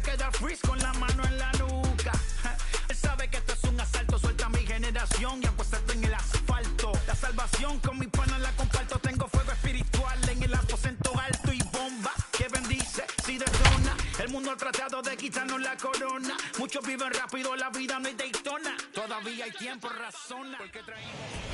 queda freeze con la mano en la nuca. Él sabe que esto es un asalto, suelta mi generación y apuéstate en el asfalto. La salvación con mi pana la comparto, tengo fuego espiritual en el aposento alto y bomba que bendice si detona. El mundo ha tratado de quitarnos la corona. Muchos viven rápido, la vida no hay Daytona. Todavía hay tiempo, razona.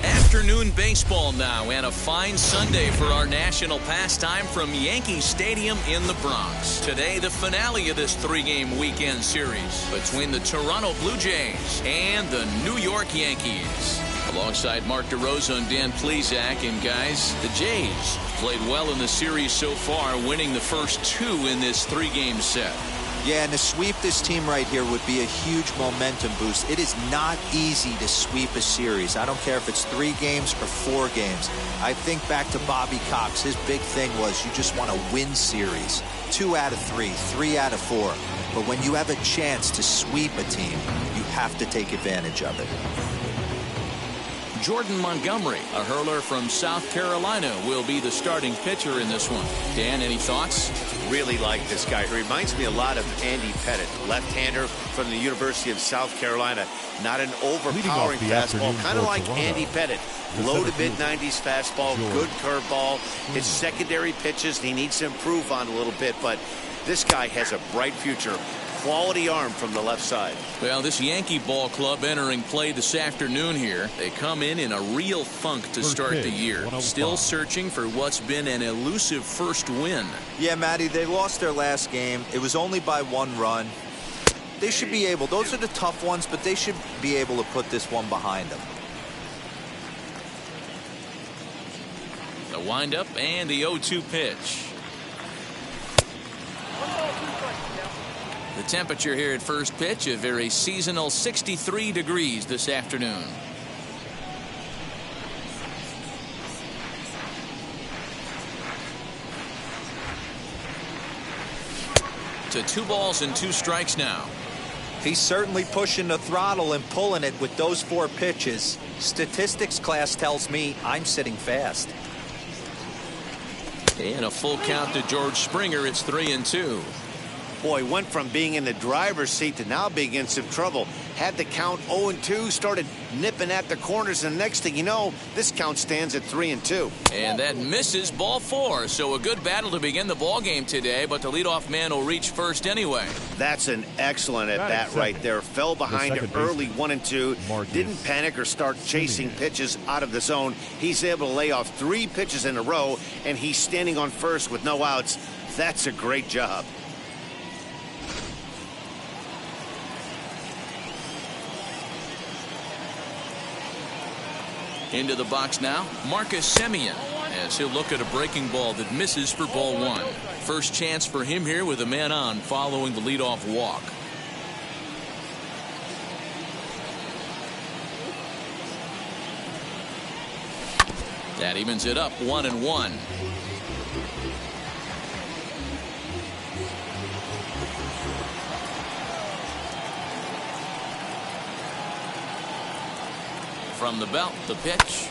Afternoon baseball now, and a fine Sunday for our national pastime from Yankee Stadium in the Bronx. Today, the finale of this three-game weekend series between the Toronto Blue Jays and the New York Yankees. Alongside Mark DeRosa and Dan Plesac, and guys, the Jays played well in the series so far, winning the first two in this three-game set. Yeah, and to sweep this team right here would be a huge momentum boost. It is not easy to sweep a series. I don't care if it's 3 games or 4 games. I think back to Bobby Cox. His big thing was you just want to win series. 2 out of 3, 3 out of 4. But when you have a chance to sweep a team, you have to take advantage of it. Jordan Montgomery, a hurler from South Carolina, will be the starting pitcher in this one. Dan, any thoughts? Really like this guy. He reminds me a lot of Andy Pettit, left-hander from the University of South Carolina. Not an overpowering fastball, kind of like Andy Pettit. Low to mid-90s fastball, good curveball. His secondary pitches he needs to improve on a little bit, but this guy has a bright future. Quality arm from the left side. Well, this Yankee ball club entering play this afternoon here. They come in a real funk to start the year. Still searching for what's been an elusive first win. Yeah, Matty, they lost their last game. It was only by 1 run. They should be able, those are the tough ones, but they should be able to put this one behind them. The windup and the 0-2 pitch. The temperature here at first pitch, a very seasonal 63 degrees this afternoon. To 2 balls and 2 strikes now. He's certainly pushing the throttle and pulling it with those 4 pitches. Statistics class tells me I'm sitting fast. And a full count to George Springer. It's 3-2. Boy, went from being in the driver's seat to now being in some trouble. Had the count 0-2, started nipping at the corners, and the next thing you know, this count stands at 3-2. And that misses, ball 4. So a good battle to begin the ball game today, but the leadoff man will reach first anyway. That's an excellent at bat right there. Fell behind it early 1-2. Didn't panic or start chasing pitches out of the zone. He's able to lay off 3 pitches in a row, and he's standing on first with no outs. That's a great job. Into the box now, Marcus Semien, as he'll look at a breaking ball that misses for ball 1. First chance for him here with a man on following the leadoff walk. That evens it up 1-1. From the belt, the pitch.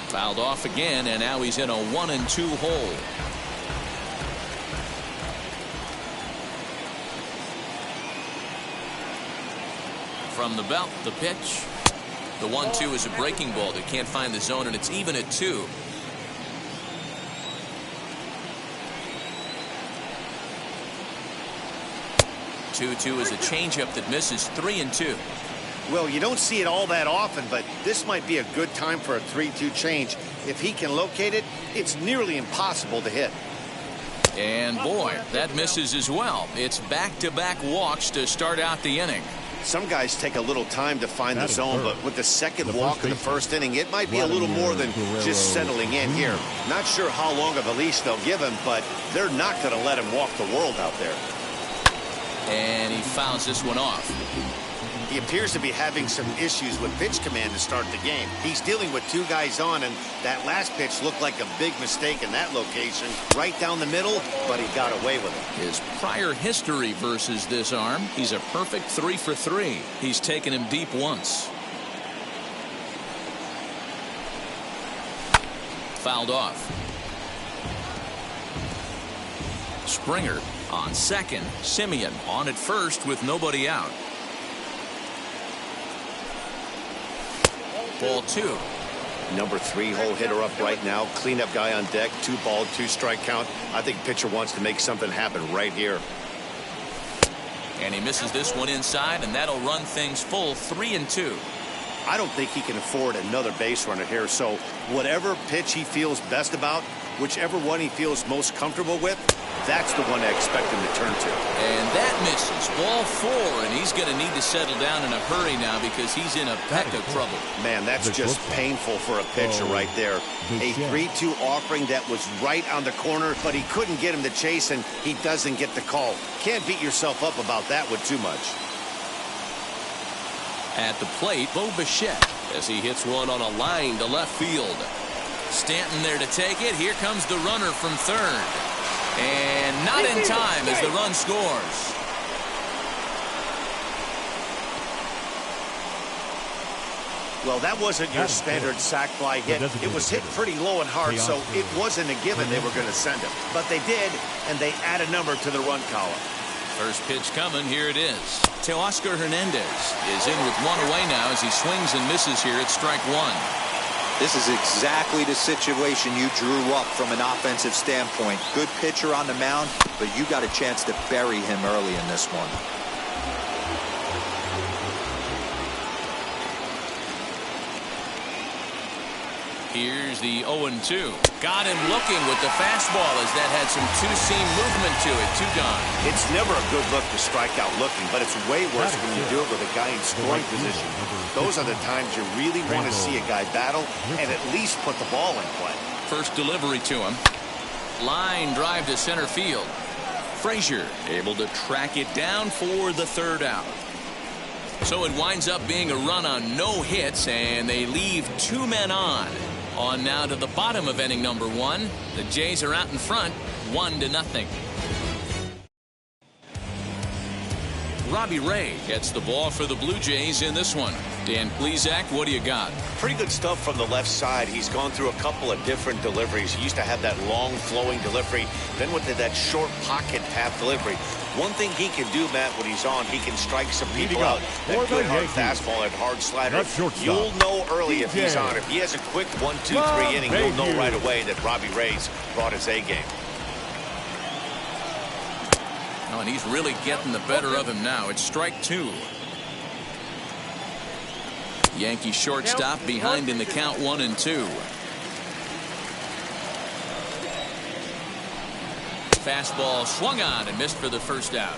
Fouled off again, and now he's in a 1-2 hole. From the belt, the pitch. The 1-2 is a breaking ball that can't find the zone, and it's even at 2. Two is a changeup that misses. 3-2. Well, you don't see it all that often, but this might be a good time for a 3-2 change. If he can locate it, it's nearly impossible to hit. And boy, that misses as well. It's back-to-back walks to start out the inning. Some guys take a little time to find the zone, but with the second walk in the first inning, it might be a little more than just settling in here. Not sure how long of a leash they'll give him, but they're not going to let him walk the world out there. And he fouls this one off. He appears to be having some issues with pitch command to start the game. He's dealing with 2 guys on, and that last pitch looked like a big mistake in that location. Right down the middle, but he got away with it. His prior history versus this arm, he's a perfect 3 for 3. He's taken him deep once. Fouled off. Springer On second, Simeon on at first with nobody out. Ball 2. Number 3 hole hitter up right now. Cleanup guy on deck. 2 ball, 2 strike count. I think pitcher wants to make something happen right here. And he misses this one inside, and that'll run things full 3-2. I don't think he can afford another base runner here, so whatever pitch he feels best about, whichever one he feels most comfortable with, that's the one I expect him to turn to. And that misses. Ball 4, and he's going to need to settle down in a hurry now because he's in a peck of trouble. Man, that's just painful for a pitcher right there. A 3-2 offering that was right on the corner, but he couldn't get him to chase, and he doesn't get the call. Can't beat yourself up about that one too much. At the plate, Bo Bichette as he hits one on a line to left field. Stanton there to take it. Here comes the runner from third. And not in time as the run scores. Well, that wasn't your standard sac fly hit. It was hit pretty low and hard, so it wasn't a given they were going to send him. But they did, and they add a number to the run column. First pitch coming. Here it is. Teoscar Hernandez is in with one away now as he swings and misses here at strike 1. This is exactly the situation you drew up from an offensive standpoint. Good pitcher on the mound, but you got a chance to bury him early in this one. Here's the 0-2. Got him looking with the fastball as that had some two-seam movement to it. 2 gone. It's never a good look to strike out looking, but it's way worse when you do it with a guy in scoring position. Those are the times you really want to see a guy battle and at least put the ball in play. First delivery to him. Line drive to center field. Frazier able to track it down for the 3rd out. So it winds up being a run on no hits, and they leave 2 men on. On now to the bottom of inning number 1. The Jays are out in front, 1-0. Robbie Ray gets the ball for the Blue Jays in this one. Dan Plesac, what do you got? Pretty good stuff from the left side. He's gone through a couple of different deliveries. He used to have that long flowing delivery, then went to that short pocket path delivery. One thing he can do, Matt, when he's on, he can strike some people out. That good hard fastball and hard slider. You'll know early if he's on. If he has a quick 1-2-3 inning, you'll know right away that Robbie Ray's brought his A game. Oh, and he's really getting the better of him now. It's strike 2. Yankee shortstop behind in the count 1-2. Fastball swung on and missed for the first out.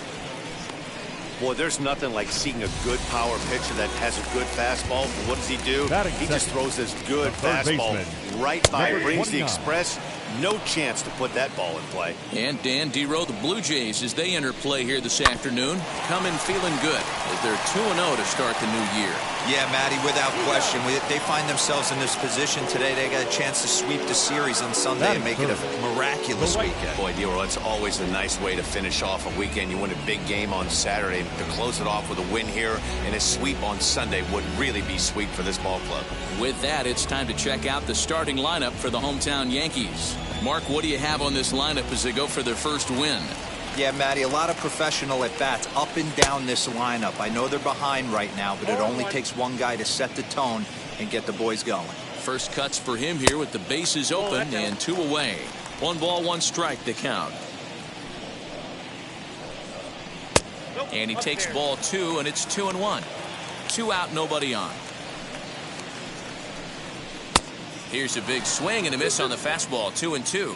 Boy, there's nothing like seeing a good power pitcher that has a good fastball. What does he do? He just throws this good fastball right by, brings the express. No chance to put that ball in play. And Dan Dero, the Blue Jays, as they enter play here this afternoon, come in feeling good as they're 2-0 to start the new year. Yeah, Matty, without question. They find themselves in this position today. They got a chance to sweep the series on Sunday and make it a miraculous weekend. Boy, Dero, it's always a nice way to finish off a weekend. You win a big game on Saturday to close it off with a win here, and a sweep on Sunday would really be sweet for this ball club. With that, it's time to check out the starting lineup for the hometown Yankees. Mark, what do you have on this lineup as they go for their first win? Yeah, Matty, a lot of professional at-bats up and down this lineup. I know they're behind right now, but it only takes one guy to set the tone and get the boys going. First cuts for him here with the bases open and 2 away. 1 ball, 1 strike to count. And he takes ball 2, and it's 2-1. 2 out, nobody on. Here's a big swing and a miss on the fastball. 2-2.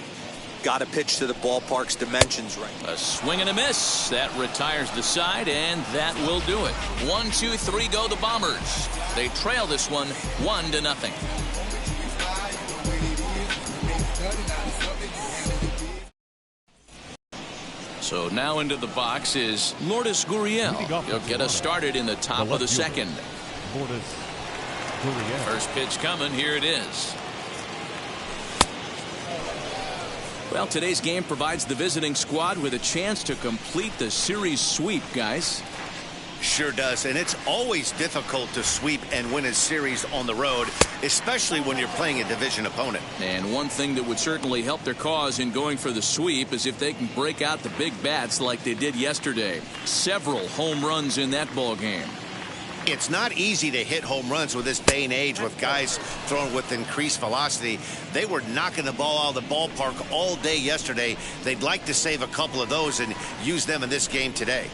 Got to pitch to the ballpark's dimensions right now. A swing and a miss. That retires the side, and that will do it. 1, 2, 3 go the Bombers. They trail this one 1-0. So now into the box is Lourdes Gurriel. He'll get us started in the top of the second. First pitch coming. Here it is. Well, today's game provides the visiting squad with a chance to complete the series sweep, guys. Sure does, and it's always difficult to sweep and win a series on the road, especially when you're playing a division opponent. And one thing that would certainly help their cause in going for the sweep is if they can break out the big bats like they did yesterday. Several home runs in that ball game. It's not easy to hit home runs with this day and age with guys throwing with increased velocity. They were knocking the ball out of the ballpark all day yesterday. They'd like to save a couple of those and use them in this game today.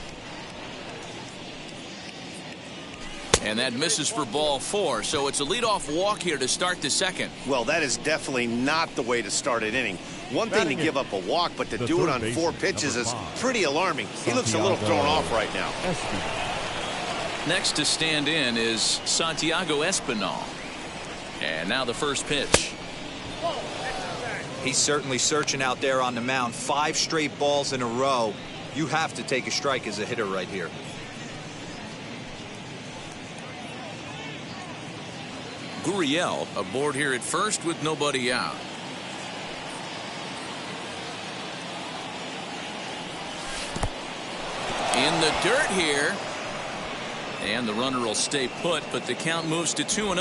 And that misses for ball 4, so it's a leadoff walk here to start the second. Well, that is definitely not the way to start an inning. One thing to give up a walk, but to do it on 4 pitches is pretty alarming. He looks a little thrown off right now. Next to stand in is Santiago Espinal. And now the first pitch. He's certainly searching out there on the mound. 5 straight balls in a row. You have to take a strike as a hitter right here. Gurriel aboard here at first with nobody out. In the dirt here. And the runner will stay put, but the count moves to 2-0.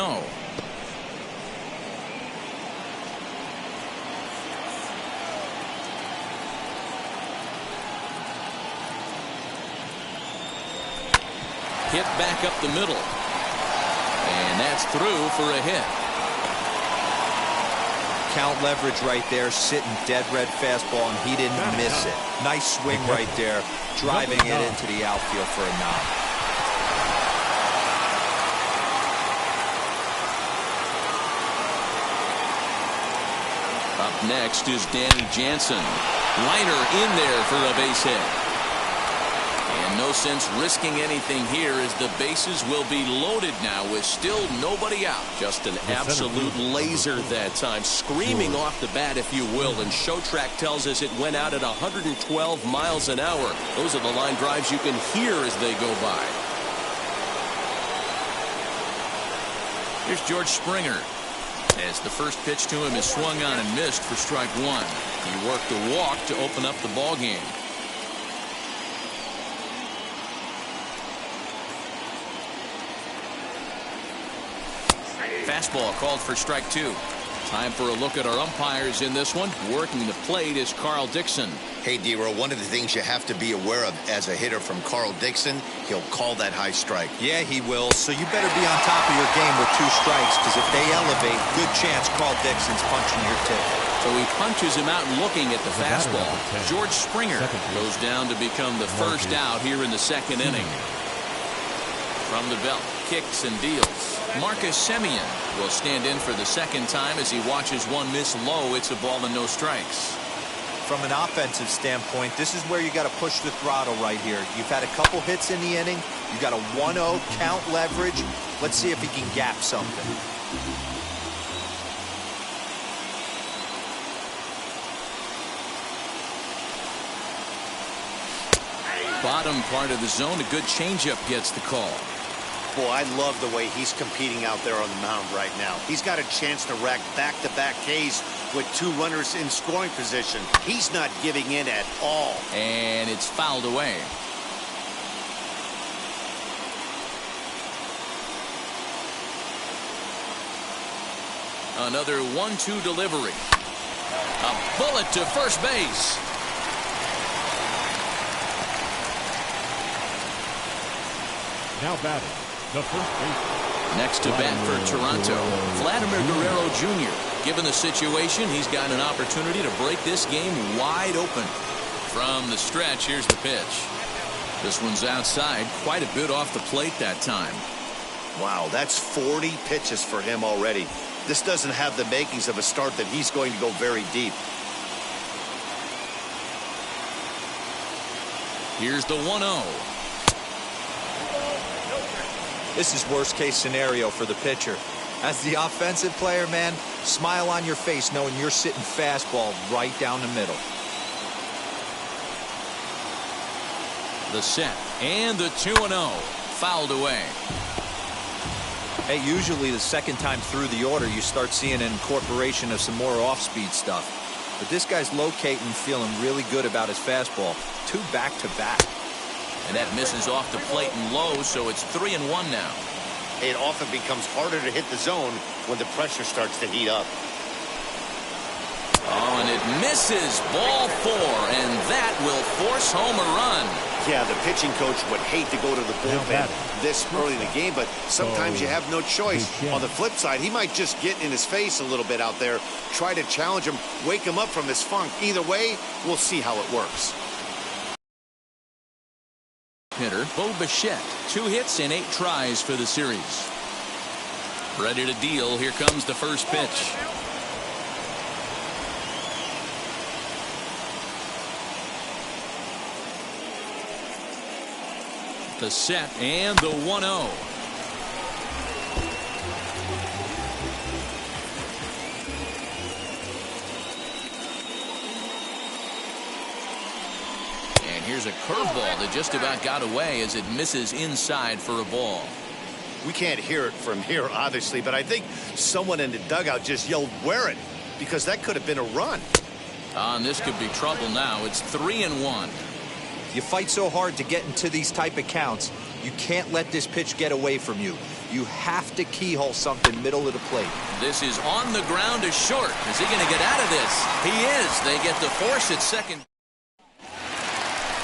Hit back up the middle. And that's through for a hit. Count leverage right there, sitting dead red fastball, and he didn't miss it. Nice swing right there, driving it into the outfield for a knock. Up next is Danny Jansen. Liner in there for a base hit. And no sense risking anything here as the bases will be loaded now with still nobody out. Just an absolute laser that time, screaming off the bat, if you will. And Showtrack tells us it went out at 112 miles an hour. Those are the line drives you can hear as they go by. Here's George Springer. As the first pitch to him is swung on and missed for strike 1. He worked a walk to open up the ball game. Fastball called for strike 2. Time for a look at our umpires in this one. Working the plate is Carl Dixon. Hey, D-Row, one of the things you have to be aware of as a hitter from Carl Dixon, he'll call that high strike. Yeah, he will. So you better be on top of your game with 2 strikes, because if they elevate, good chance Carl Dixon's punching your ticket. So he punches him out and looking at the fastball. George Springer goes down to become the first out here in the second inning. From the belt, kicks and deals. Marcus Semien will stand in for the second time as he watches one miss low. It's a ball and no strikes. From an offensive standpoint, this is where you got to push the throttle right here. You've had a couple hits in the inning. You got a 1-0 count leverage. Let's see if he can gap something. Bottom part of the zone, a good changeup gets the call. Boy, I love the way he's competing out there on the mound right now. He's got a chance to rack back-to-back Ks with 2 runners in scoring position. He's not giving in at all. And it's fouled away. Another 1-2 delivery. A bullet to first base. Now batting, the first baseman. Next to bat for Toronto, Vladimir Guerrero Jr. Given the situation, he's got an opportunity to break this game wide open. From the stretch, here's the pitch. This one's outside, quite a bit off the plate that time. Wow, that's 40 pitches for him already. This doesn't have the makings of a start that he's going to go very deep. Here's the 1-0. This is worst case scenario for the pitcher. As the offensive player, man, smile on your face knowing you're sitting fastball right down the middle. The set and the 2-0 fouled away. Hey, usually the second time through the order you start seeing an incorporation of some more off-speed stuff. But this guy's locating and feeling really good about his fastball. 2 back-to-back. And that misses off the plate and low, so it's 3-1 now. It often becomes harder to hit the zone when the pressure starts to heat up. Oh, and it misses. Ball 4, and that will force home a run. Yeah, the pitching coach would hate to go to the bullpen this early in the game, but sometimes you have no choice. On the flip side, he might just get in his face a little bit out there, try to challenge him, wake him up from his funk. Either way, we'll see how it works. Hitter Bo Bichette, 2 hits and 8 tries for the series. Ready to deal. Here comes the first pitch. The set and the 1-0. And here's a curveball that just about got away as it misses inside for a ball. We can't hear it from here, obviously, but I think someone in the dugout just yelled, "Wear it," because that could have been a run. And this could be trouble now. It's 3-1. You fight so hard to get into these type of counts, you can't let this pitch get away from you. You have to keyhole something middle of the plate. This is on the ground to short. Is he going to get out of this? He is. They get the force at second.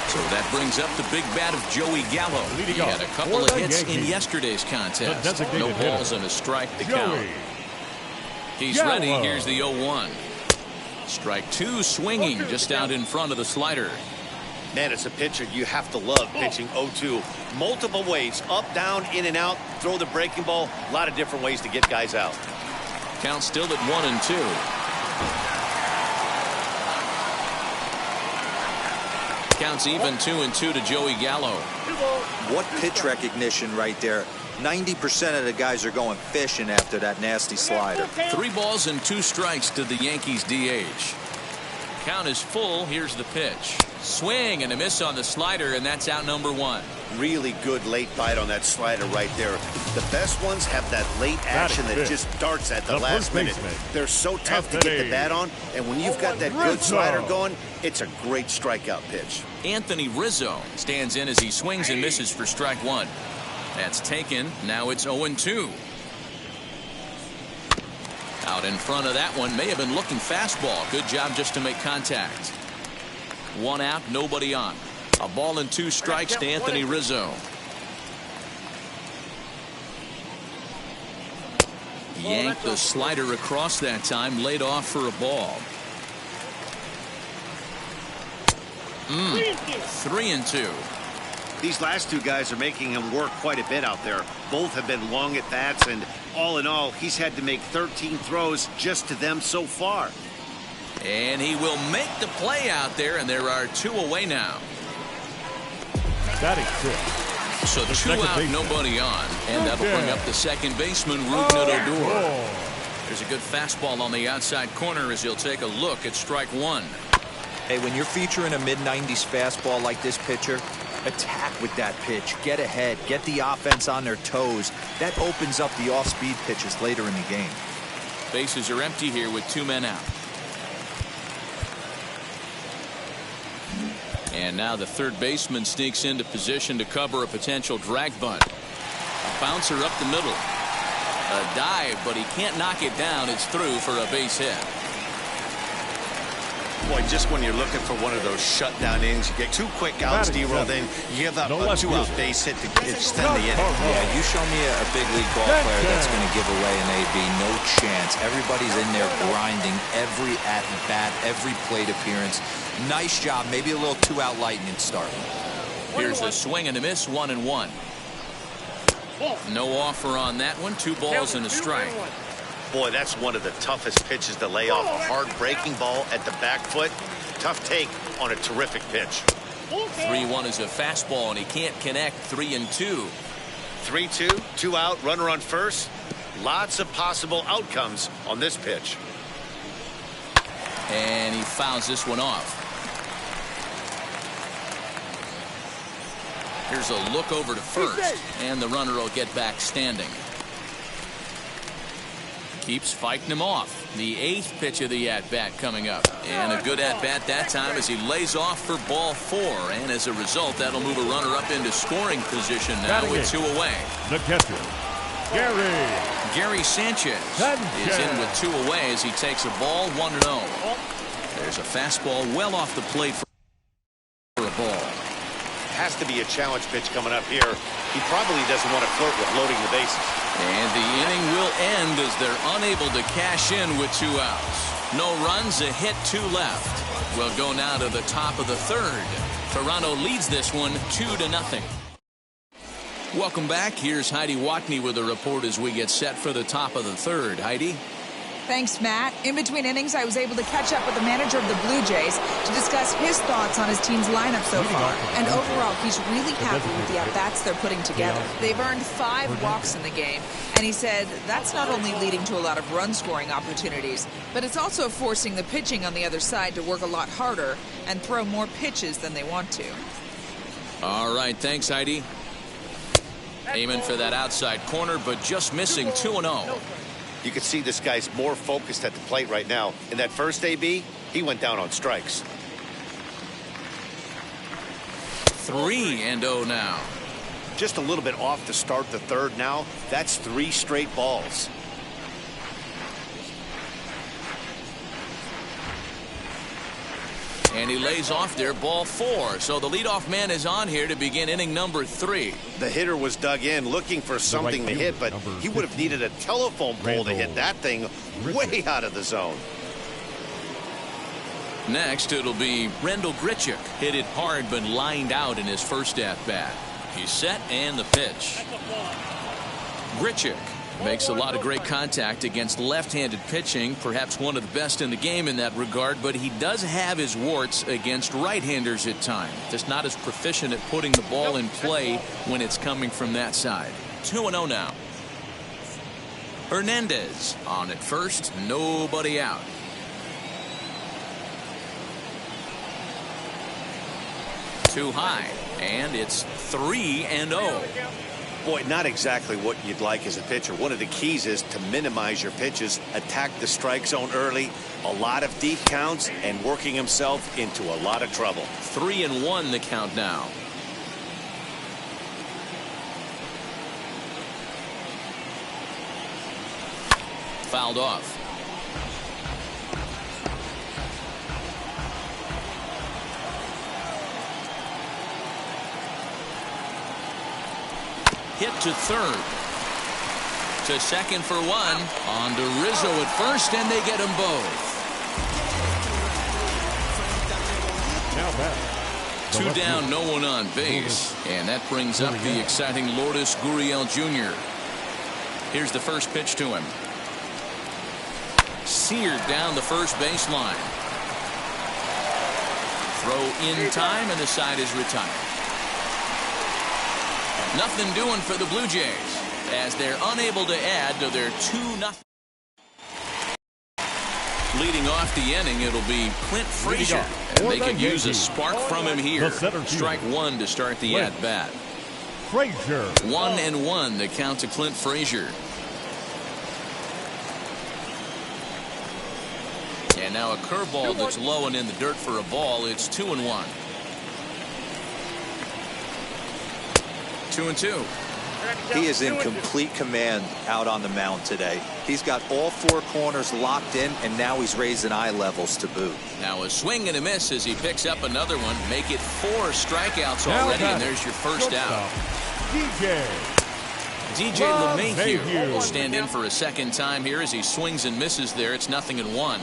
So that brings up the big bat of Joey Gallo. He had a couple of hits in yesterday's contest. No balls and a strike to count. He's ready. Here's the 0-1. Strike 2 swinging just out in front of the slider. Man, as a pitcher, you have to love pitching 0-2. Multiple ways, up, down, in and out, throw the breaking ball. A lot of different ways to get guys out. Count still at 1-2. Counts even 2-2 to Joey Gallo. What pitch recognition right there. 90% of the guys are going fishing after that nasty slider. 3 balls and 2 strikes to the Yankees DH. Count is full. Here's the pitch. Swing and a miss on the slider, and that's out number 1. Really good late bite on that slider right there. The best ones have that late action that just darts at the last minute. They're so tough to get the bat on, and when you've got that good slider going, it's a great strikeout pitch. Anthony Rizzo stands in as he swings and misses for strike 1. That's taken. Now it's 0-2. Out in front of that one, may have been looking fastball. Good job just to make contact. 1 out, nobody on. A ball and 2 strikes to Anthony Rizzo. Yanked the slider across that time, laid off for a ball. 3-2. These last 2 guys are making him work quite a bit out there. Both have been long at bats, and all in all, he's had to make 13 throws just to them so far. And he will make the play out there, and there are 2 away now. So 2 out, nobody on, and that'll bring up the second baseman, Rougned Odor. There's a good fastball on the outside corner as he'll take a look at strike 1. Hey, when you're featuring a mid-90s fastball like this pitcher, attack with that pitch. Get ahead. Get the offense on their toes. That opens up the off-speed pitches later in the game. Bases are empty here with 2 men out. And now the third baseman sneaks into position to cover a potential drag bunt. A bouncer up the middle. A dive, but he can't knock it down. It's through for a base hit. Boy, just when you're looking for one of those shutdown innings, you get 2 quick outs, D-roll, then you give up a 2-out base hit to extend the inning. Yeah, you show me a big league ball player that's going to give away an AB. No chance. Everybody's in there grinding every at-bat, every plate appearance. Nice job. Maybe a little 2-out lightning start. Here's a swing and a miss, 1-1. No offer on that one. 2 balls and a strike. Boy, that's one of the toughest pitches to lay off. A hard breaking ball at the back foot. Tough take on a terrific pitch. 3-1 is a fastball, and he can't connect. 3-2. 3-2, 2 out, runner on first. Lots of possible outcomes on this pitch. And he fouls this one off. Here's a look over to first, and the runner will get back standing. keeps fighting him off. The 8th pitch of the at-bat coming up. And a good at-bat that time as he lays off for ball 4. And as a result, that'll move a runner up into scoring position now with 2 away. The catcher, Gary Sanchez is in with 2 away as he takes a ball 1-0. There's a fastball well off the plate for a ball. Has to be a challenge pitch coming up here. He probably doesn't want to flirt with loading the bases. And the inning will end as they're unable to cash in with 2 outs. No runs, a hit, 2 left. We'll go now to the top of the 3rd. Toronto leads this one 2-0. Welcome back. Here's Heidi Watney with a report as we get set for the top of the 3rd. Heidi? Thanks, Matt. In between innings, I was able to catch up with the manager of the Blue Jays to discuss his thoughts on his team's lineup so far. And overall, he's really happy with the at-bats they're putting together. They've earned 5 walks in the game, and he said that's not only leading to a lot of run-scoring opportunities, but it's also forcing the pitching on the other side to work a lot harder and throw more pitches than they want to. All right, thanks, Heidi. Aiming for that outside corner, but just missing 2-0. You can see this guy's more focused at the plate right now. In that first AB, he went down on strikes. 3-0 now. Just a little bit off to start the 3rd now. That's 3 straight balls. And he lays off there, ball 4. So the leadoff man is on here to begin inning number 3. The hitter was dug in looking for something to hit, but he would have needed a telephone pole to hit that thing way out of the zone. Next, it'll be Rendell Grichuk. Hit it hard, but lined out in his first at-bat. He's set, and the pitch. Grichuk makes a lot of great contact against left-handed pitching, perhaps one of the best in the game in that regard, but he does have his warts against right-handers at times. Just not as proficient at putting the ball in play when it's coming from that side. 2-0 now. Hernandez on at first, nobody out. Too high, and it's 3-0. Boy, not exactly what you'd like as a pitcher. One of the keys is to minimize your pitches, attack the strike zone early, a lot of deep counts, and working himself into a lot of trouble. 3-1 the count now. Fouled off. Hit to 3rd. To 2nd for 1. On to Rizzo at 1st, and they get them both. Now back. 2 down, no one on base. And that brings up the exciting Lourdes Gurriel Jr. Here's the first pitch to him. Seared down the first baseline. Throw in time, and the side is retired. Nothing doing for the Blue Jays as they're unable to add to their 2-0. Leading off the inning, it'll be Clint Frazier, and they could use a spark from him here. Strike 1 to start the at-bat. Frazier. 1-1 the count to Clint Frazier. And now a curveball that's low and in the dirt for a ball. It's 2-1. 2-2. He is in complete command out on the mound today. He's got all 4 corners locked in, and now he's raising eye levels to boot. Now a swing and a miss as he picks up another one. Make it 4 strikeouts already, and there's your first out. DJ LeMahieu will stand in for a second time here as he swings and misses there. It's 0-1.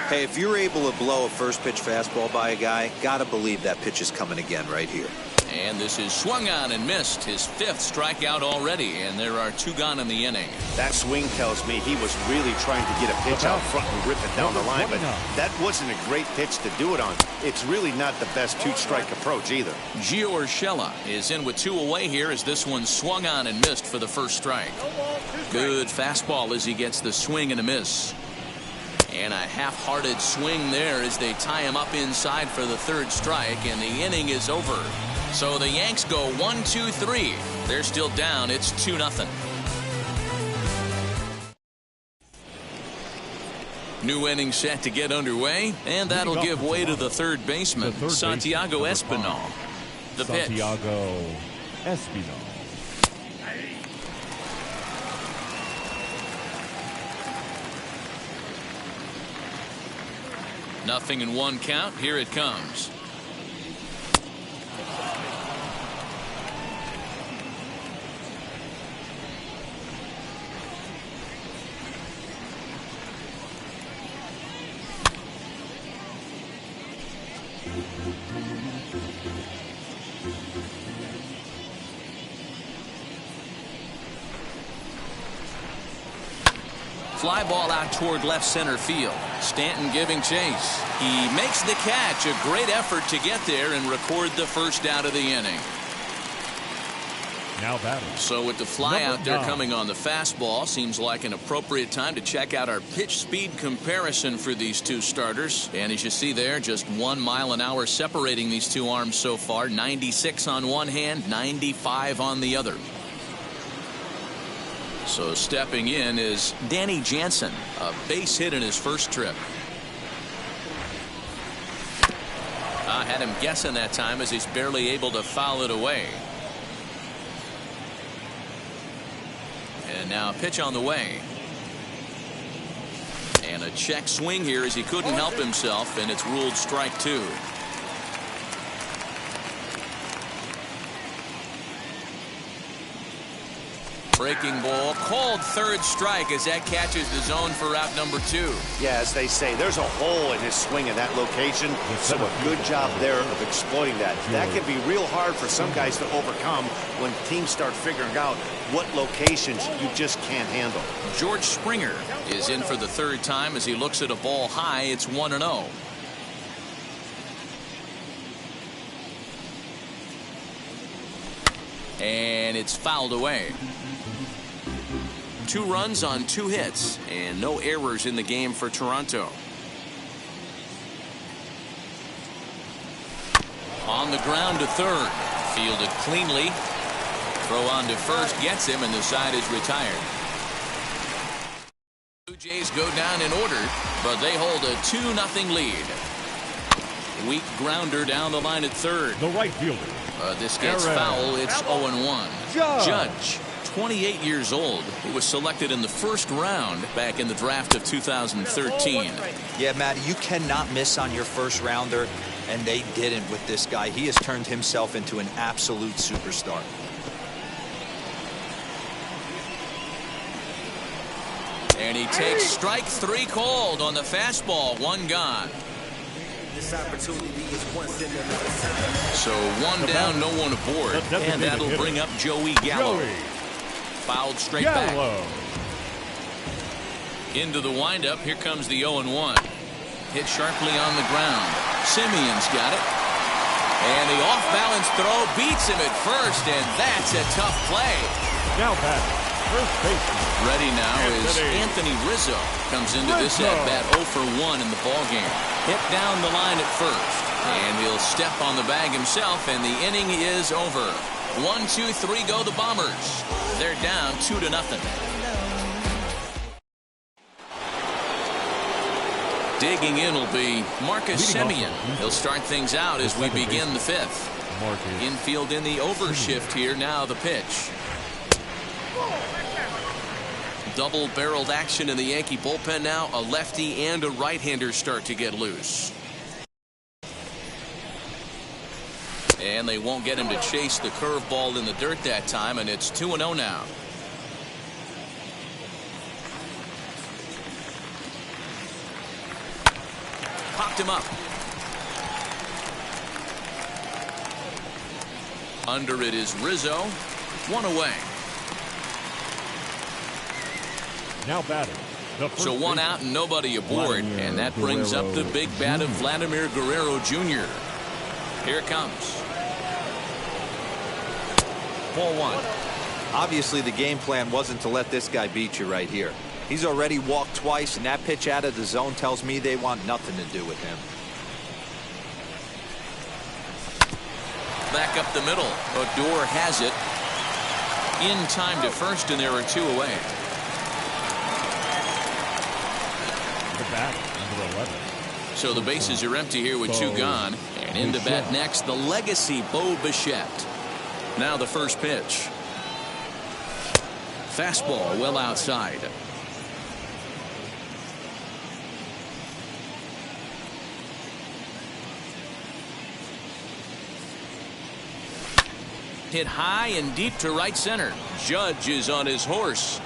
Hey, if you're able to blow a first pitch fastball by a guy, gotta believe that pitch is coming again right here. And this is swung on and missed, his 5th strikeout already, and there are 2 gone in the inning. That swing tells me he was really trying to get a pitch out front and rip it down the line, but that wasn't a great pitch to do it on. It's really not the best 2-strike approach either. Gio Urshela is in with 2 away here as this one swung on and missed for the first strike. Good fastball as he gets the swing and a miss. And a half-hearted swing there as they tie him up inside for the 3rd strike, and the inning is over. So the Yanks go 1-2-3. They're still down. It's 2-0. New inning set to get underway, and that'll give way to the third baseman, Santiago Espinal. The pitch. Santiago Espinal. Nothing in one count. Here it comes. Fly ball out toward left center field. Stanton giving chase. He makes the catch. A great effort to get there and record the first out of the inning. Now batting. So with the fly out there coming on the fastball, seems like an appropriate time to check out our pitch speed comparison for these two starters. And as you see there, just 1 mile an hour separating these two arms so far. 96 on one hand, 95 on the other. So stepping in is Danny Jansen, a base hit in his first trip. I had him guessing that time as he's barely able to foul it away. And now a pitch on the way. And a check swing here as he couldn't help himself, and it's ruled strike two. Breaking ball called third strike as that catches the zone for out number two. Yeah, as they say, there's a hole in his swing in that location, so a good job there of exploiting that. That can be real hard for some guys to overcome when teams start figuring out what locations you just can't handle. George Springer is in for the third time as he looks at a ball high. It's 1-0. And it's fouled away. 2 runs on 2 hits and no errors in the game for Toronto. On the ground to third. Fielded cleanly. Throw on to first gets him, and the side is retired. Blue Jays go down in order, but they hold a 2-0 lead. Weak grounder down the line at third. The right fielder. This gets foul. It's 0-1. Judge, 28 years old. He was selected in the first round back in the draft of 2013. Yeah, Matty, you cannot miss on your first rounder, and they didn't with this guy. He has turned himself into an absolute superstar. And he takes strike 3 called on the fastball. 1 gone. So 1 down, no one aboard, and that'll bring up Joey Gallo. Fouled straight back. Into the windup. Here comes the 0-1. Hit sharply on the ground. Simeon's got it. And the off-balance throw beats him at first, and that's a tough play. Now back. First baseman. Ready now is Anthony Rizzo. Comes into this at-bat 0 for 1 in the ballgame. Hit down the line at first. And he'll step on the bag himself, and the inning is over. 1, 2, 3 go the Bombers. They're down 2-0. Digging in will be Marcus Semien. He'll start things out as we begin the 5th. Infield in the overshift here. Now the pitch. Double-barreled action in the Yankee bullpen now. A lefty and a right-hander start to get loose. And they won't get him to chase the curveball in the dirt that time, and it's 2-0 now. Popped him up. Under it is Rizzo. 1 away. Now batting. So 1 out and nobody aboard, and that brings up the big bat of Vladimir Guerrero Jr. Here it comes. Ball 1. Obviously, the game plan wasn't to let this guy beat you right here. He's already walked twice, and that pitch out of the zone tells me they want nothing to do with him. Back up the middle. Odor has it. In time to first, and there are 2 away. the bat, number 11. So the bases are empty here with 2 gone. And in to bat next, the legacy Bo Bichette. Now the first pitch. Fastball well outside. Hit high and deep to right center. Judge is on his horse.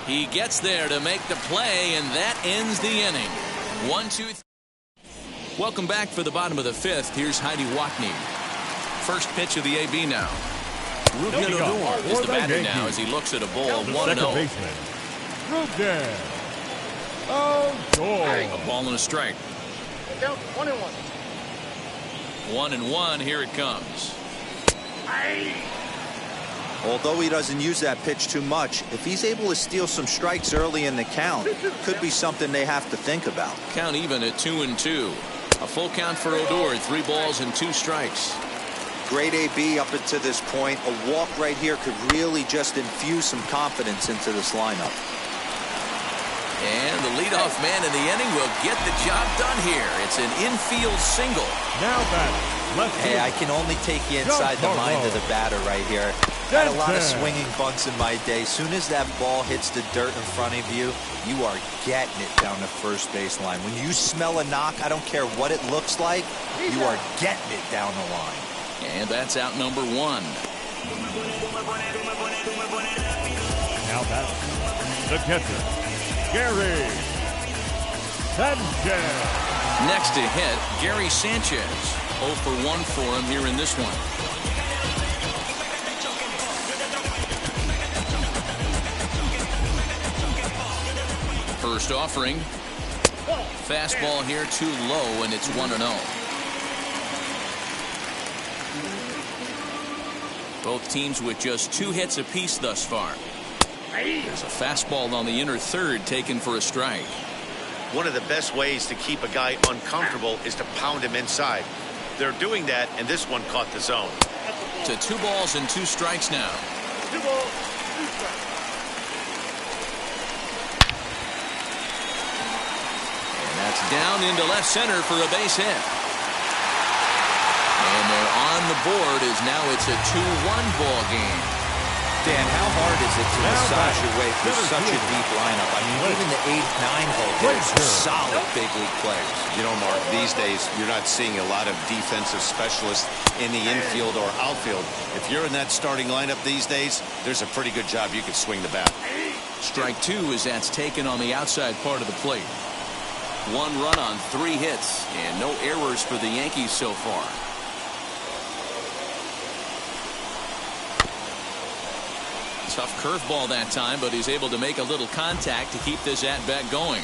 He gets there to make the play, and that ends the inning. 1-2. Welcome back for the bottom of the 5th. Here's Heidi Watney. First pitch of the AB now. Ruben Odor is the batter now as he looks at a ball 1-0. Ruben Odor. A ball and a strike. 1-1. 1-1. Here it comes. Although he doesn't use that pitch too much, if he's able to steal some strikes early in the count, could be something they have to think about. Count even at 2-2. A full count for Odor. 3 balls and 2 strikes. Great AB up until this point. A walk right here could really just infuse some confidence into this lineup. And the leadoff man in the inning will get the job done here. It's an infield single. Now batting. Hey, I can only take you inside the mind of the batter right here. Had a lot of swinging bunts in my day. Soon as that ball hits the dirt in front of you, you are getting it down the first base line. When you smell a knock, I don't care what it looks like, you are getting it down the line. And that's out number 1. Now batting. The catcher, Gary Sanchez. Next to hit, Gary Sanchez. 0 for 1 for him here in this one. First offering. Fastball here too low, and it's 1-0. Both teams with just 2 hits apiece thus far. There's a fastball on the inner third taken for a strike. One of the best ways to keep a guy uncomfortable is to pound him inside. They're doing that, and this one caught the zone. To 2 balls and 2 strikes now. 2 balls, 2 strikes. And that's down into left center for a base hit. And they're on the board as now it's a 2-1 ball game. Dan, how hard is it to massage your way through such a deep lineup? I mean, even the 8-9 hole hitters are solid big league players. You know, Mark, these days you're not seeing a lot of defensive specialists in the infield or outfield. If you're in that starting lineup these days, there's a pretty good job you could swing the bat. Strike 2 as that's taken on the outside part of the plate. 1 run on 3 hits and no errors for the Yankees so far. Tough curveball that time, but he's able to make a little contact to keep this at-bat going.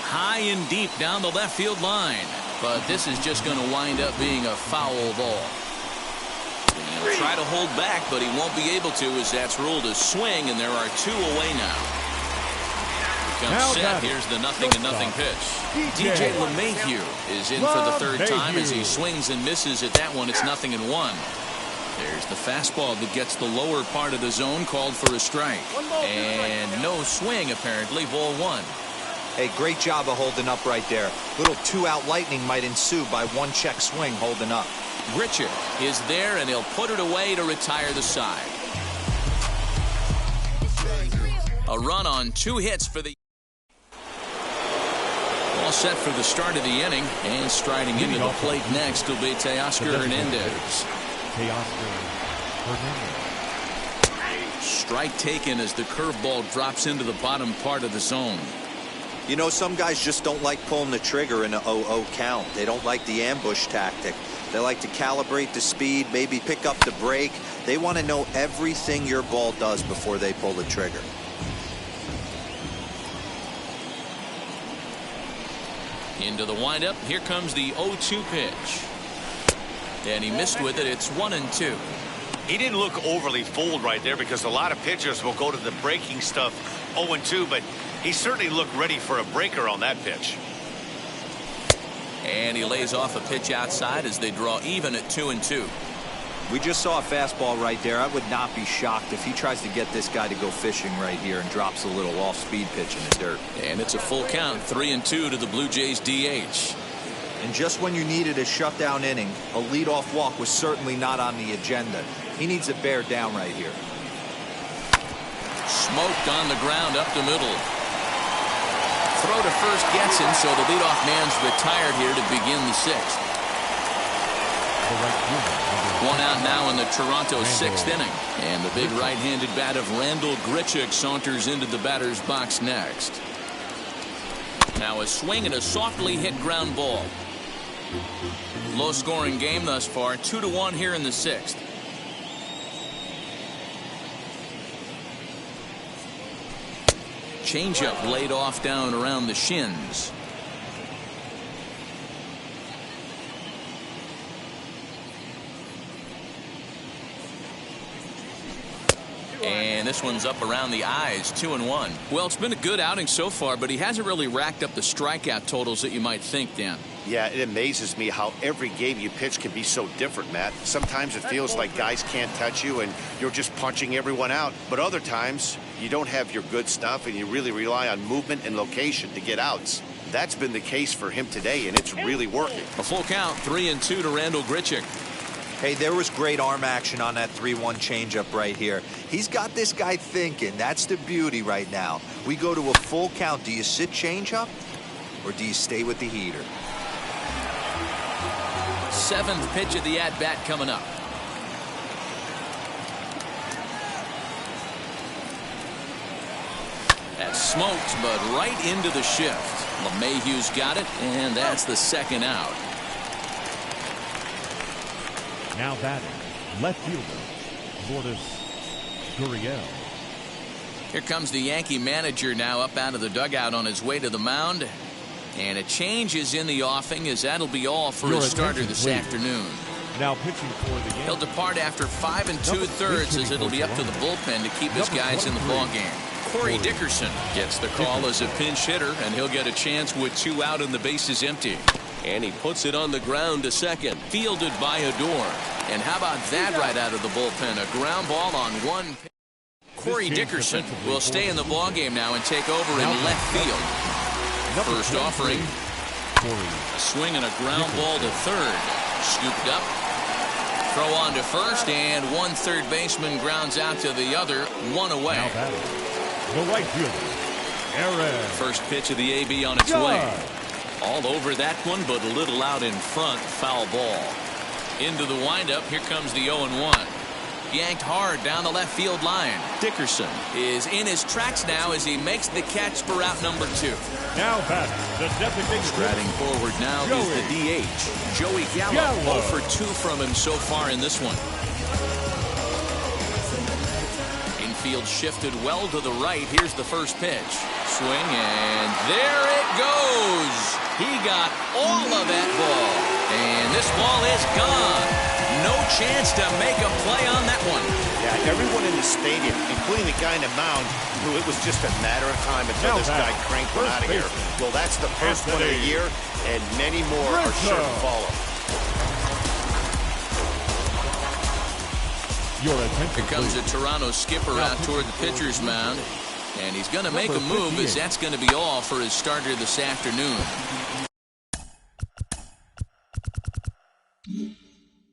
High and deep down the left field line, but this is just going to wind up being a foul ball. He'll try to hold back, but he won't be able to as that's ruled a swing, and there are 2 away now. Here comes set. Here's the 0-0 pitch. DJ LeMahieu is in for the 3rd time as he swings and misses at that one. It's 0-1. There's the fastball that gets the lower part of the zone, called for a strike. And no swing, apparently, ball 1. Hey, great job of holding up right there. Little 2-out lightning might ensue by 1 check swing holding up. Richard is there, and he'll put it away to retire the side. A run on 2 hits for the... All set for the start of the inning, and striding into the plate next will be Teoscar Hernandez. Strike taken as the curveball drops into the bottom part of the zone. You know, some guys just don't like pulling the trigger in an 0-0 count. They don't like the ambush tactic. They like to calibrate the speed, maybe pick up the break. They want to know everything your ball does before they pull the trigger. Into the windup. Here comes the 0-2 pitch. And he missed with it. It's 1-2. He didn't look overly fooled right there because a lot of pitchers will go to the breaking stuff 0-2, but he certainly looked ready for a breaker on that pitch. And he lays off a pitch outside as they draw even at 2-2. We just saw a fastball right there. I would not be shocked if he tries to get this guy to go fishing right here and drops a little off-speed pitch in the dirt. And it's a full count, 3-2 to the Blue Jays DH. And just when you needed a shutdown inning, a leadoff walk was certainly not on the agenda. He needs to bear down right here. Smoked on the ground up the middle. Throw to first gets him, so the leadoff man's retired here to begin the sixth. One out now in the Toronto sixth inning. And the big right-handed bat of Randall Grichuk saunters into the batter's box next. Now a swing and a softly hit ground ball. Low-scoring game thus far, 2-1 here in the sixth. Changeup laid off down around the shins. And this one's up around the eyes, 2-1. Well, it's been a good outing so far, but he hasn't really racked up the strikeout totals that you might think, Dan. Yeah, it amazes me how every game you pitch can be so different, Matt. Sometimes it feels like guys can't touch you and you're just punching everyone out. But other times, you don't have your good stuff and you really rely on movement and location to get outs. That's been the case for him today, and it's really working. A full count, 3-2 to Randall Grichuk. Hey, there was great arm action on that 3-1 changeup right here. He's got this guy thinking. That's the beauty right now. We go to a full count. Do you sit changeup or do you stay with the heater? Seventh pitch of the at-bat coming up. That's smoked, but right into the shift. LeMahieu's got it, and that's the second out. Now batting, left fielder, Lourdes Gurriel. Here comes the Yankee manager now up out of the dugout on his way to the mound. And a change is in the offing, as that'll be all for his starter this afternoon. Now pitching for the Yankees. He'll depart after 5 2/3, as it'll be up to the bullpen to keep his guys in the ballgame. Corey Dickerson gets the call as a pinch hitter, and he'll get a chance with 2 out and the bases empty. And he puts it on the ground to second, fielded by Odor. And how about that right out of the bullpen? A ground ball on one. Corey Dickerson will stay in the ballgame now and take over in left field. First offering. A swing and a ground ball to third. Scooped up. Throw on to first, and one third baseman grounds out to the other, 1 away. Now batting, the right fielder, Aaron. First pitch of the AB on its way. All over that one, but a little out in front. Foul ball. Into the windup. Here comes the 0-1. Yanked hard down the left field line. Dickerson is in his tracks now as he makes the catch for out number 2. Now batting, the designated Striding forward now is the DH, Joey Gallo. 0 for 2 from him so far in this one. Infield shifted well to the right. Here's the first pitch. Swing, and there it goes. He got all of that ball. And this ball is gone. No chance to make a play on that one. Yeah, everyone in the stadium, including the guy in the mound, knew it was just a matter of time until this guy cranked one out of here. Well, that's the first one of the year, and many more are sure to follow. Here comes a Toronto skipper out toward the pitcher's mound. And he's going to make a move, as that's going to be all for his starter this afternoon.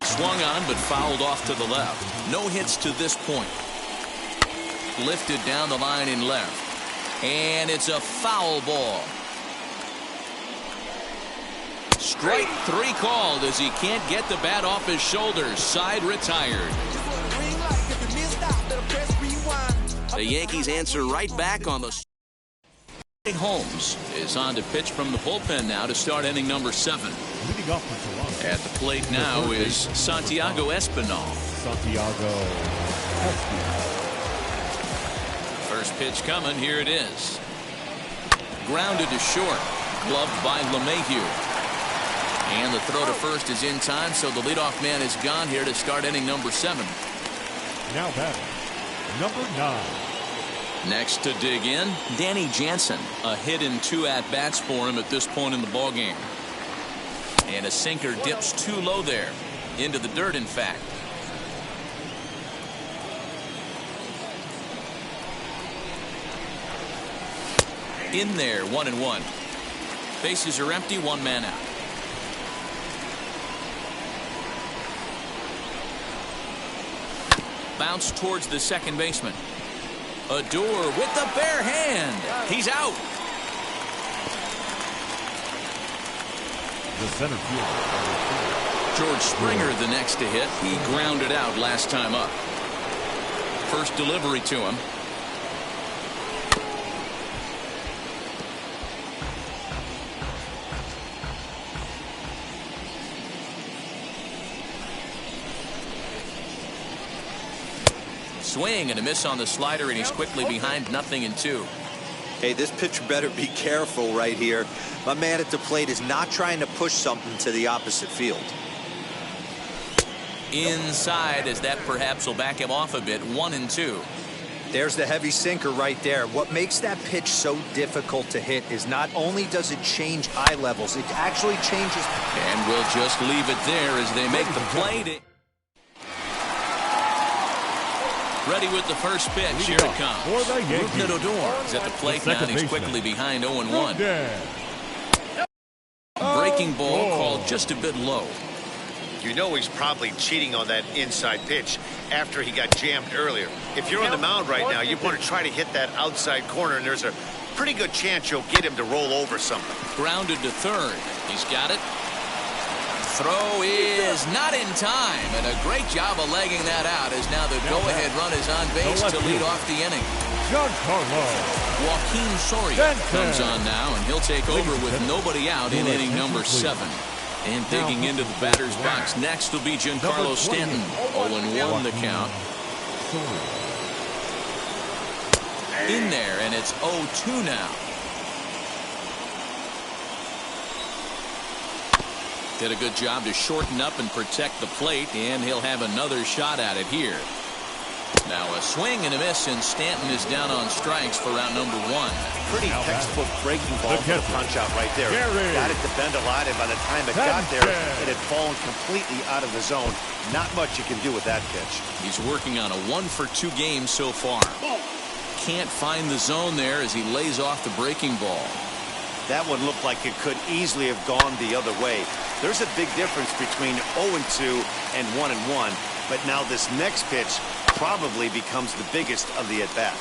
Swung on, but fouled off to the left. No hits to this point. Lifted down the line in left. And it's a foul ball. Strike 3 called as he can't get the bat off his shoulders. Side retired. The Yankees answer right back on the... Holmes is on to pitch from the bullpen now to start inning number 7. Leading off for Toronto. At the plate now is Santiago Espinal. First pitch coming. Here it is. Grounded to short. Gloved by LeMahieu. And the throw to first is in time, so the leadoff man is gone here to start inning number 7. Now batting, number 9. Next to dig in, Danny Jansen. A hit in 2 at-bats for him at this point in the ballgame. And a sinker dips too low there. Into the dirt, in fact. In there, 1-1. Bases are empty, one man out. Bounce towards the second baseman. Adore with the bare hand. He's out. The center fielder. George Springer the next to hit. He grounded out last time up. First delivery to him. Swing and a miss on the slider, and he's quickly behind 0-2. Hey, this pitcher better be careful right here. My man at the plate is not trying to push something to the opposite field. Inside, as that perhaps will back him off a bit. 1-2. There's the heavy sinker right there. What makes that pitch so difficult to hit is not only does it change eye levels, it actually changes. And we'll just leave it there as they make the play. Ready with the first pitch. Here it comes. Rougned Odor is at the plate now, and he's quickly behind 0-1. Breaking ball called just a bit low. You know he's probably cheating on that inside pitch after he got jammed earlier. If you're on the mound right now, you want to try to hit that outside corner, and there's a pretty good chance you'll get him to roll over something. Grounded to third. He's got it. Throw is not in time, and a great job of legging that out as now the go-ahead run is on base to lead off the inning. Giancarlo Joaquin Soria comes on now, and he'll take over with nobody out in inning number 7. And digging into the batter's box next will be Giancarlo Stanton. 0-1 the count. In there, and it's 0-2 now. Did a good job to shorten up and protect the plate, and he'll have another shot at it here. Now a swing and a miss, and Stanton is down on strikes for round number 1. Pretty textbook breaking ball for the punch out right there. Got it to bend a lot, and by the time it got there, it had fallen completely out of the zone. Not much you can do with that pitch. He's working on a 1-for-2 game so far. Can't find the zone there as he lays off the breaking ball. That one looked like it could easily have gone the other way. There's a big difference between 0-2 and 1-1, but now this next pitch probably becomes the biggest of the at-bat.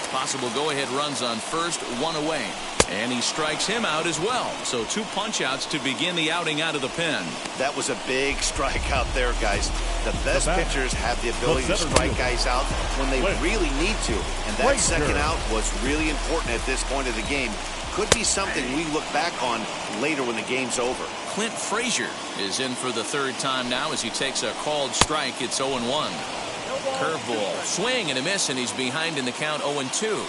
Possible go-ahead runs on first, 1 away. And he strikes him out as well. So 2 punch-outs to begin the outing out of the pen. That was a big strike out there, guys. The best pitchers have the ability to strike guys out when they really need to. And that second out was really important at this point of the game. Could be something we look back on later when the game's over. Clint Frazier is in for the 3rd time now as he takes a called strike. It's 0-1. Curveball, swing and a miss, and he's behind in the count 0-2.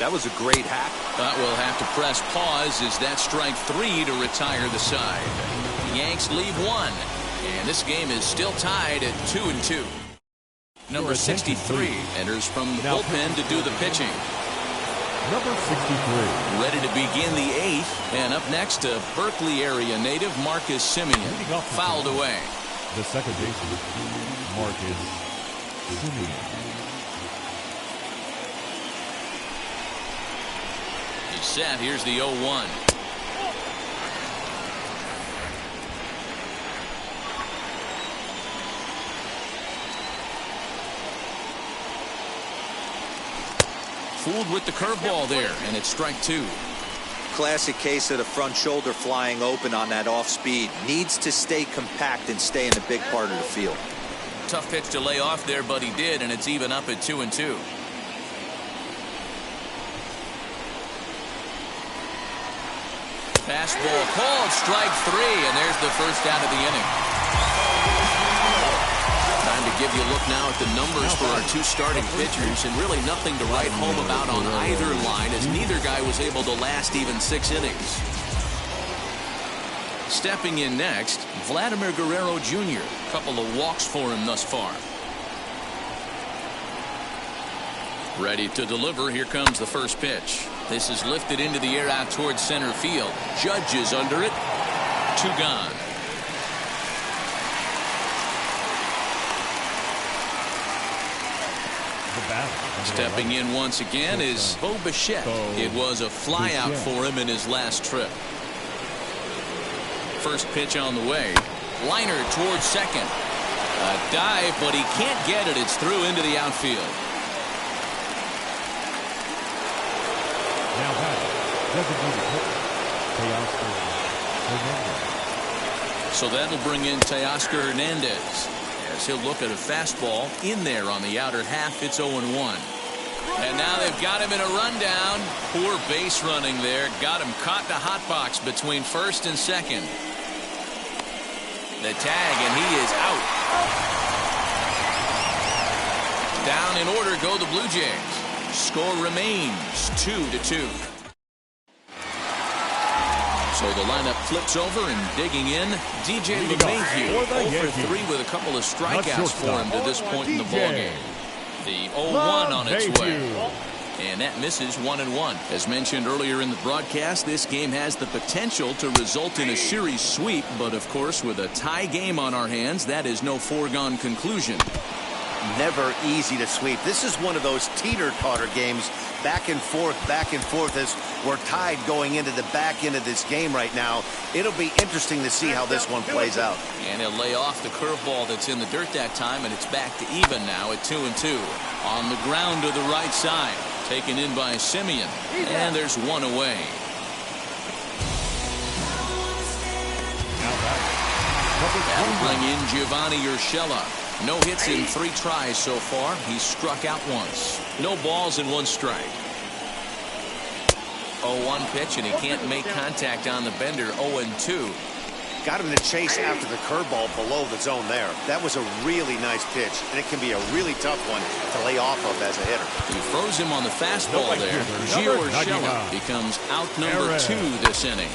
That was a great hack. But we'll have to press pause as that strike 3 to retire the side. The Yanks leave 1, and this game is still tied at 2-2. Number 63 enters from the bullpen to do the pitching. Number 63. Ready to begin the 8th, and up next to Berkeley area native Marcus Simeon. Fouled away. The second baseman, Marcus Simeon. He's set. Here's the 0-1. Fooled with the curveball there, and it's strike 2. Classic case of the front shoulder flying open on that off speed. Needs to stay compact and stay in the big part of the field. Tough pitch to lay off there, but he did, and it's even up at 2-2. Fastball called, strike 3, and there's the first out of the inning. Time to give you a look now at the numbers for our 2 starting pitchers, and really nothing to write home about on either line, as neither guy was able to last even 6 innings. Stepping in next, Vladimir Guerrero Jr. Couple of walks for him thus far. Ready to deliver. Here comes the first pitch. This is lifted into the air out towards center field. Judge is under it. 2 gone. Stepping in once again is Bo Bichette. It was a flyout for him in his last trip. First pitch on the way. Liner towards second. A dive, but he can't get it. It's through into the outfield. Now So that'll bring in Teoscar Hernandez as he'll look at a fastball in there on the outer half. It's 0-1. And now they've got him in a rundown. Poor base running there. Got him caught in the hot box between first and second. The tag, and he is out. Down in order go the Blue Jays. Score remains 2-2. So the lineup flips over and digging in. DJ LeMahieu 0-for-3 with a couple of strikeouts for him to this point in the ballgame. The 0-1 on its way. And that misses 1-1. As mentioned earlier in the broadcast, this game has the potential to result in a series sweep. But of course, with a tie game on our hands, that is no foregone conclusion. Never easy to sweep. This is one of those teeter-totter games, back and forth as we're tied going into the back end of this game right now. It'll be interesting to see how this one plays out. And he'll lay off the curveball that's in the dirt that time, and it's back to even now at 2-2. On the ground to the right side, taken in by Simeon, and there's one away. That'll bring in Giovanni Urshela. No hits in 3 tries so far. He's struck out once. No balls and 1 strike. 0-1 pitch, and he can't make contact on the bender. 0-2. Got him to chase after the curveball below the zone there. That was a really nice pitch, and it can be a really tough one to lay off of as a hitter. He froze him on the fastball there. Gio Urshela becomes out number 2 this inning.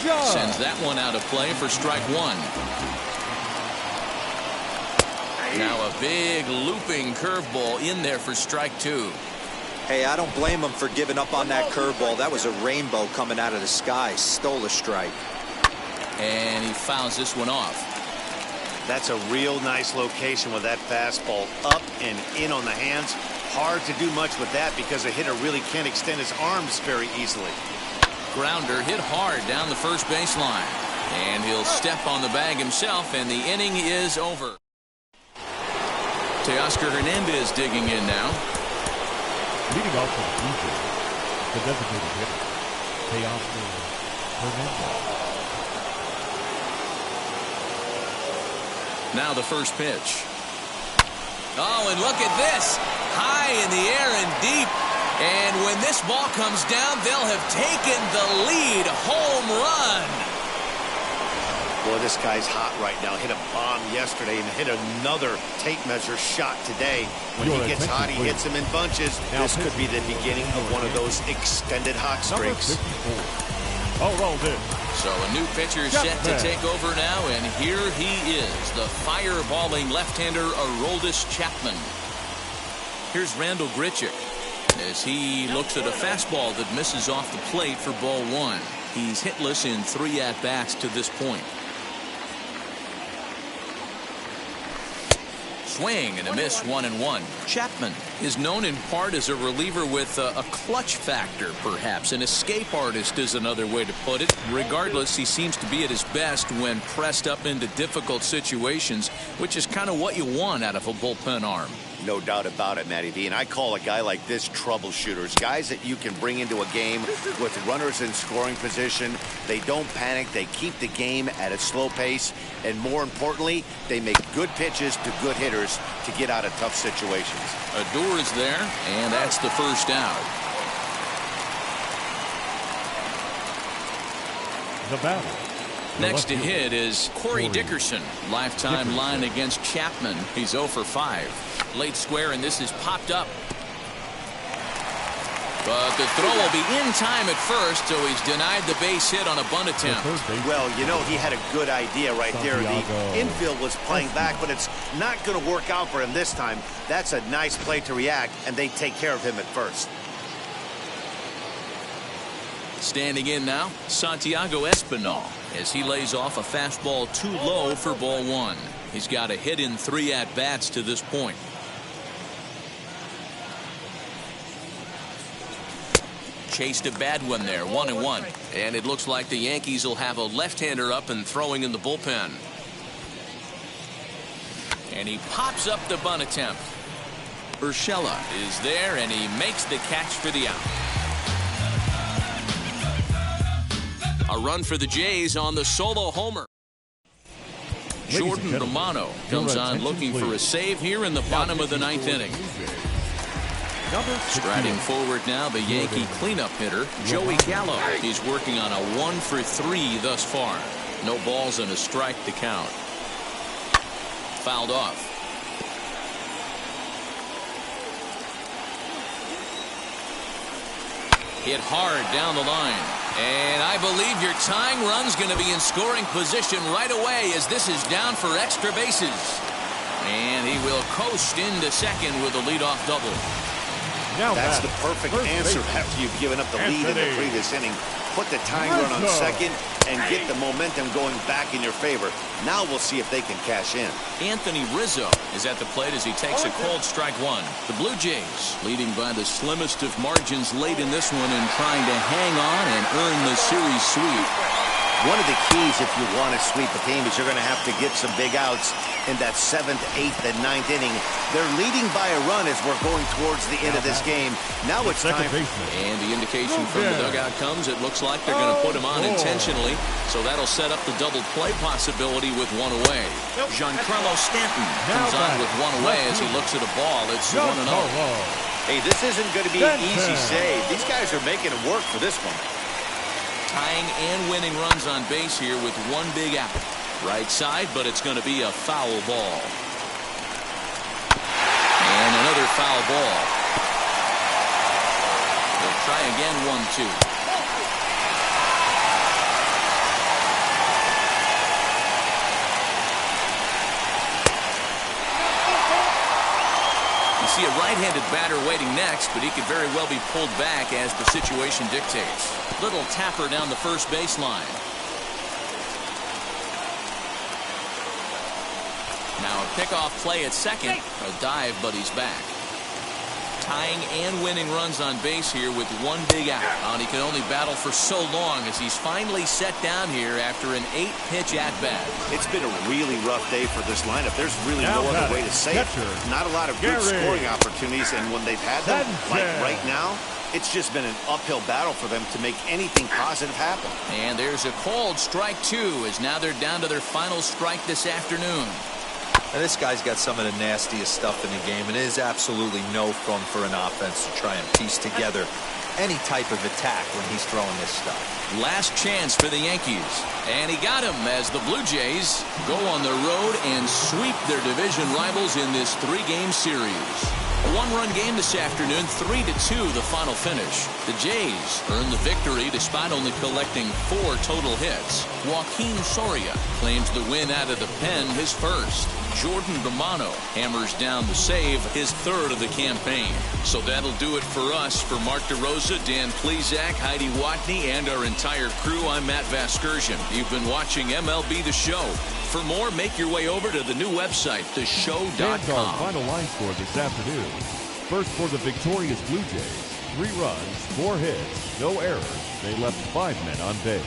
Sends that one out of play for strike 1. Now a big looping curveball in there for strike 2. Hey, I don't blame him for giving up on that curveball. That was a rainbow coming out of the sky. Stole a strike. And he fouls this one off. That's a real nice location with that fastball up and in on the hands. Hard to do much with that because a hitter really can't extend his arms very easily. Grounder hit hard down the first baseline. And he'll step on the bag himself, and the inning is over. Teoscar Hernandez digging in now. Leading off for the Blue Jays, the designated hitter, Teoscar Hernandez. Now the first pitch. Oh, and look at this. High in the air and deep. And when this ball comes down, they'll have taken the lead. Home run. Boy, this guy's hot right now. Hit a bomb yesterday and hit another tape measure shot today. When he gets hot, he hits them in bunches. This could be the beginning of one of those extended hot streaks. So a new pitcher set to take over now, and here he is, the fireballing left-hander Aroldis Chapman. Here's Randall Grichuk as he looks at a fastball that misses off the plate for ball 1. He's hitless in 3 at-bats to this point. Swing and a miss, 1-1. Chapman is known in part as a reliever with a clutch factor, perhaps. An escape artist is another way to put it. Regardless, he seems to be at his best when pressed up into difficult situations, which is kind of what you want out of a bullpen arm. No doubt about it, Matty V. And I call a guy like this troubleshooters. Guys that you can bring into a game with runners in scoring position. They don't panic. They keep the game at a slow pace. And more importantly, they make good pitches to good hitters to get out of tough situations. Adore is there, and that's the first out. The battle. Next to hit is Corey Dickerson. Lifetime line against Chapman. He's 0 for 5. Late square, and this is popped up. But the throw will be in time at first, so he's denied the base hit on a bunt attempt. Well, you know, he had a good idea right there. The infield was playing back, but it's not going to work out for him this time. That's a nice play to react, and they take care of him at first. Standing in now, Santiago Espinal, as he lays off a fastball too low for ball 1. He's got a hit in 3 at-bats to this point. chased a bad one there, 1-1. And it looks like the Yankees will have a left-hander up and throwing in the bullpen. And he pops up the bunt attempt. Urshela is there, and he makes the catch for the out. A run for the Jays on the solo homer. Jordan Romano comes on looking for a save here in the bottom of the 9th inning. Striding forward now, the Yankee cleanup hitter, Joey Gallo. He's working on a 1-for-3 thus far. No balls and a strike to count. Fouled off. Hit hard down the line. And I believe your tying run's going to be in scoring position right away as this is down for extra bases. And he will coast into second with a leadoff double. Now that's the perfect answer after you've given up the lead in the previous inning. Put the tying run on second and get the momentum going back in your favor. Now we'll see if they can cash in. Anthony Rizzo is at the plate as he takes a cold strike one. The Blue Jays leading by the slimmest of margins late in this one and trying to hang on and earn the series sweep. One of the keys if you want to sweep a team is you're going to have to get some big outs in that 7th, 8th, and 9th inning. They're leading by a run as we're going towards the end of this game. Now it's time. And the indication from the dugout comes. It looks like they're going to put him on intentionally. So that'll set up the double play possibility with one away. Giancarlo Stanton comes on with one away as he looks at a ball. It's 1-0. Hey, this isn't going to be an easy save. These guys are making it work for this one. Tying and winning runs on base here with one big out. Right side, but it's going to be a foul ball. And another foul ball. They'll try again, 1-2. See a right-handed batter waiting next, but he could very well be pulled back as the situation dictates. Little tapper down the first baseline. Now a pickoff play at second. A dive, but he's back. Tying and winning runs on base here with one big out. And he can only battle for so long as he's finally set down here after an 8-pitch at-bat. It's been a really rough day for this lineup. There's really no other way to say it. Not a lot of good scoring opportunities, and when they've had them, like right now, it's just been an uphill battle for them to make anything positive happen. And there's a called strike two as now they're down to their final strike this afternoon. And this guy's got some of the nastiest stuff in the game, and it is absolutely no fun for an offense to try and piece together any type of attack when he's throwing this stuff. Last chance for the Yankees, and he got him as the Blue Jays go on the road and sweep their division rivals in this 3-game series. A 1-run game this afternoon, 3-2 the final finish. The Jays earned the victory despite only collecting 4 total hits. Joaquin Soria claims the win out of the pen, his first. Jordan Romano hammers down the save, his 3rd of the campaign. So that'll do it for us. For Mark DeRosa, Dan Plesac, Heidi Watney, and our entire crew, I'm Matt Vasgersian. You've been watching MLB The Show. For more, make your way over to the new website, theshow.com. Final line score this afternoon. First for the victorious Blue Jays. 3 runs, 4 hits, no errors. They left 5 men on base.